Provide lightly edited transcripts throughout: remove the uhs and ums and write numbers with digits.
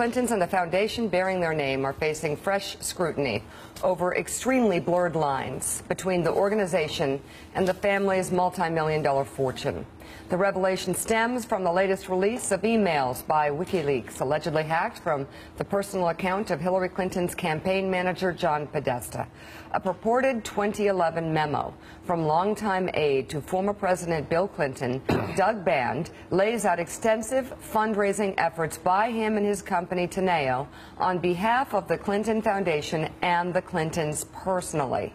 Clintons and the foundation bearing their name are facing fresh scrutiny over extremely blurred lines between the organization and the family's multi-million-dollar fortune. The revelation stems from the latest release of emails by WikiLeaks, allegedly hacked from the personal account of Hillary Clinton's campaign manager, John Podesta. A purported 2011 memo from longtime aide to former President Bill Clinton, Doug Band, lays out extensive fundraising efforts by him and his company, Teneo, on behalf of the Clinton Foundation and the Clintons personally.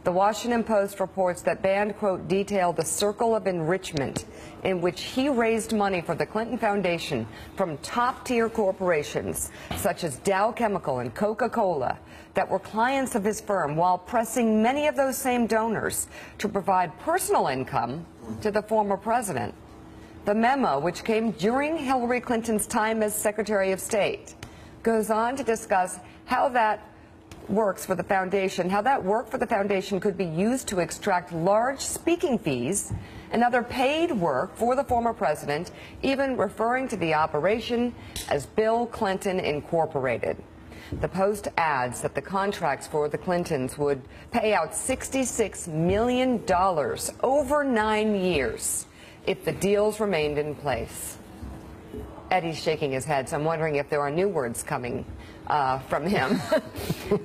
The Washington Post reports that Band, quote, detailed the circle of enrichment in which he raised money for the Clinton Foundation from top-tier corporations such as Dow Chemical and Coca-Cola that were clients of his firm, while pressing many of those same donors to provide personal income to the former president. The memo, which came during Hillary Clinton's time as Secretary of State, goes on to discuss how that works for the foundation, how that work for the foundation could be used to extract large speaking fees and other paid work for the former president, even referring to the operation as Bill Clinton Incorporated. The Post adds that the contracts for the Clintons would pay out $66 million over 9 years if the deals remained in place. Eddie's shaking his head, so I'm wondering if there are new words coming from him.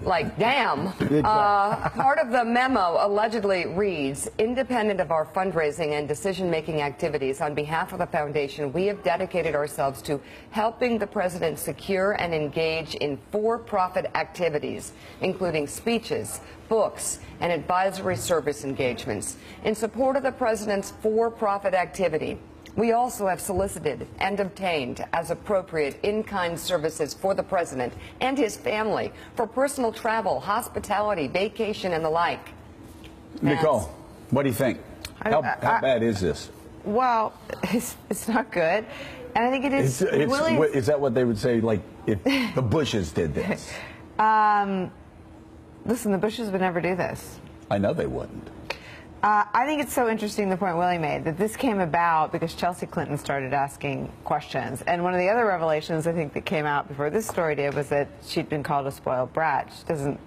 Like, damn. Part of the memo allegedly reads, independent of our fundraising and decision-making activities on behalf of the foundation, we have dedicated ourselves to helping the president secure and engage in for-profit activities, including speeches, books, and advisory service engagements. In support of the president's for-profit activity, we also have solicited and obtained, as appropriate, in-kind services for the president and his family for personal travel, hospitality, vacation, and the like. Nicole, what do you think? How bad is this? Well, it's not good. And I think it is. Is that what they would say, like, if the Bushes did this? Listen, the Bushes would never do this. I know they wouldn't. I think it's so interesting, the point Willie made, that this came about because Chelsea Clinton started asking questions. And one of the other revelations, I think, that came out before this story did was that she'd been called a spoiled brat. She doesn't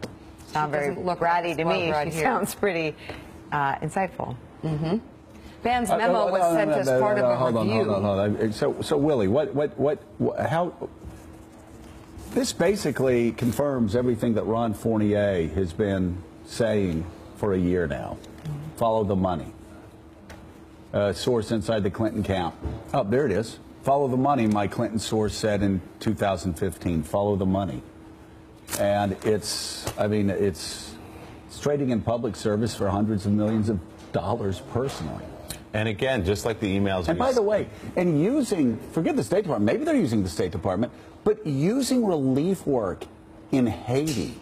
sound very bratty to me. She sounds pretty insightful. Mm-hmm. Band's memo was sent as part of a review. Hold on. So Willie, how... This basically confirms everything that Ron Fournier has been saying for a year now. Follow the money. Source inside the Clinton camp. Oh, there it is. Follow the money, my Clinton source said in 2015. Follow the money. And it's trading in public service for hundreds of millions of dollars personally. And again, just like the emails. And by the way, and using, forget the State Department, maybe they're using the State Department, but using relief work in Haiti.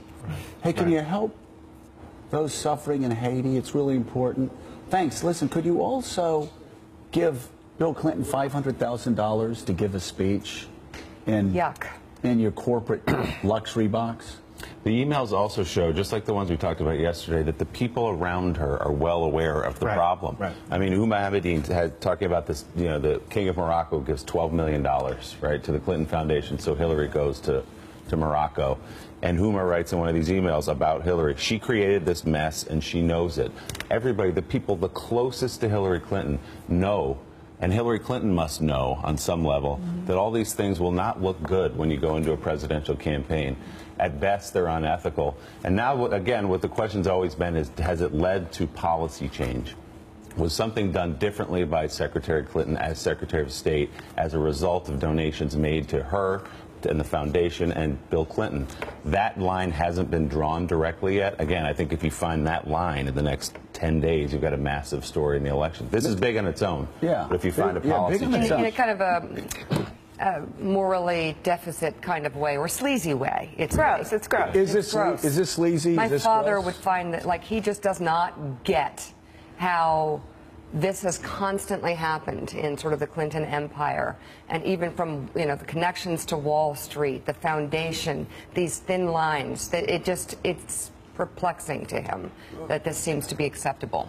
Hey, can you help those suffering in Haiti? It's really important. Thanks. Listen, could you also give Bill Clinton $500,000 to give a speech in your corporate luxury box? The emails also show, just like the ones we talked about yesterday, that the people around her are well aware of the problem. Right. I mean, Abedin had talking about this, you know, the King of Morocco gives $12 million, right, to the Clinton Foundation, so Hillary goes to Morocco. And Huma writes in one of these emails about Hillary, she created this mess and she knows it. Everybody, the people the closest to Hillary Clinton know, and Hillary Clinton must know on some level, that all these things will not look good when you go into a presidential campaign. At best, they're unethical. And now, again, what the question's always been is, has it led to policy change? Was something done differently by Secretary Clinton as Secretary of State as a result of donations made to her and the foundation and Bill Clinton? That line hasn't been drawn directly yet. Again, I think if you find that line in the next 10 days, you've got a massive story in the election. This is big on its own. Yeah. But if you find a policy change. In a kind of a morally deficit kind of way, or sleazy way. It's gross. It's gross. Is this sleazy? My father would find that, like, he just does not get how this has constantly happened in sort of the Clinton empire, and even from, you know, the connections to Wall Street, the foundation, these thin lines, that it's perplexing to him that this seems to be acceptable.